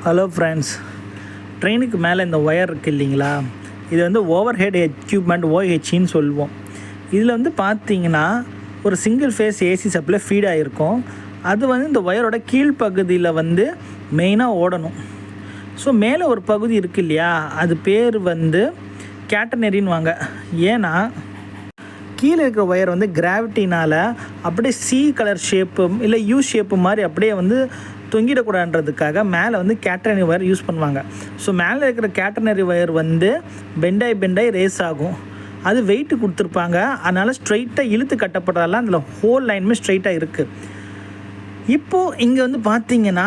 Hello friends, ட்ரெயினுக்கு மேலே இந்த ஒயர் இருக்குது இல்லைங்களா, இது வந்து ஓவர் ஹெட் எக்யூப்மெண்ட் ஓஹெச்சின்னு சொல்லுவோம். இதில் வந்து பார்த்தீங்கன்னா ஒரு single phase AC supply feed ஆகிருக்கும். அது வந்து இந்த ஒயரோட கீழ்ப்பகுதியில் வந்து மெயினாக ஓடணும். ஸோ மேலே ஒரு பகுதி இருக்குது இல்லையா, அது பேர் வந்து கேட்டனரின்னு வாங்க. ஏன்னா கீழே இருக்கிற ஒயர் வந்து கிராவிட்டினால் அப்படியே சி கலர் ஷேப்பு இல்லை யூ ஷேப்பு மாதிரி அப்படியே வந்து தொங்கிடக்கூடாதுன்றதுக்காக மேலே வந்து கேட்டனரி ஒயர் யூஸ் பண்ணுவாங்க. ஸோ மேலே இருக்கிற கேட்டனரி ஒயர் வந்து பெண்டாய் ரேஸ் ஆகும். அது வெயிட்டு கொடுத்துருப்பாங்க. அதனால் ஸ்ட்ரைட்டாக இழுத்து கட்டப்படுறதெல்லாம் அதில் ஹோல் லைனுமே ஸ்ட்ரைட்டாக இருக்குது. இப்போது இங்கே வந்து பார்த்தீங்கன்னா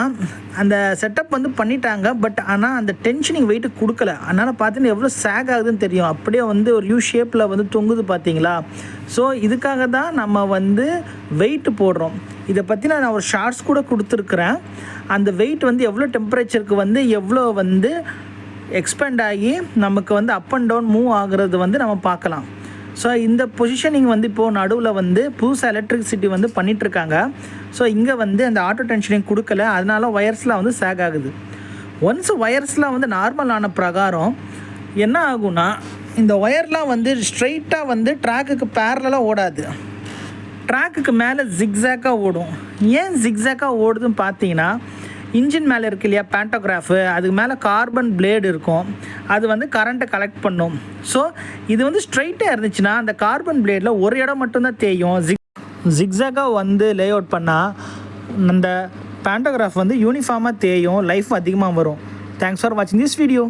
அந்த செட்டப் வந்து பண்ணிட்டாங்க. பட் ஆனால் அந்த டென்ஷனிங் வெயிட்டு கொடுக்கல. அதனால் பார்த்தீங்கன்னா எவ்வளோ சேக் ஆகுதுன்னு தெரியும். அப்படியே வந்து ஒரு யூ ஷேப்பில் வந்து தொங்குது பார்த்தீங்களா. ஸோ இதுக்காக தான் நம்ம வந்து வெயிட்டு போடுறோம். இதை பற்றி நான் ஒரு ஷார்ட்ஸ் கூட கொடுத்துருக்குறேன். அந்த வெயிட் வந்து எவ்வளோ டெம்பரேச்சருக்கு வந்து எவ்வளோ வந்து எக்ஸ்பேண்ட் ஆகி நமக்கு வந்து அப் அண்ட் டவுன் மூவ் ஆகுறது வந்து நம்ம பார்க்கலாம். ஸோ இந்த பொசிஷனிங் வந்து இப்போது நடுவில் வந்து புதுசாக எலக்ட்ரிசிட்டி வந்து பண்ணிகிட்ருக்காங்க. ஸோ இங்கே வந்து அந்த ஆட்டோ டென்ஷனிங் கொடுக்கல. அதனால ஒயர்ஸ்லாம் வந்து சேக் ஆகுது. ஒன்ஸ் ஒயர்ஸ்லாம் வந்து நார்மல் ஆன பிரகாரம் என்ன ஆகும்னா, இந்த ஒயர்லாம் வந்து ஸ்ட்ரைட்டாக வந்து ட்ராக்குக்கு பேரலாக ஓடாது. ட்ராக்குக்கு மேலே ஜிக்ஸாக்காக ஓடும். ஏன் ஜிக்ஸாக்காக ஓடுதுன்னு பார்த்தீங்கன்னா, இன்ஜின் மேலே இருக்கு இல்லையா பேண்டோகிராஃபு, அதுக்கு மேலே கார்பன் பிளேடு இருக்கும். அது வந்து கரண்ட்டை கலெக்ட் பண்ணும். ஸோ இது வந்து ஸ்ட்ரைட்டாக இருந்துச்சுன்னா அந்த கார்பன் பிளேடில் ஒரு இடம் மட்டும்தான் தேயும். ஜிக்ஸாக்காக வந்து லே அவுட் பண்ணால் அந்த பேண்டோகிராஃப் வந்து யூனிஃபார்மாக தேயும், லைஃப் அதிகமாக வரும். தேங்க்ஸ் ஃபார் வாட்சிங் திஸ் வீடியோ.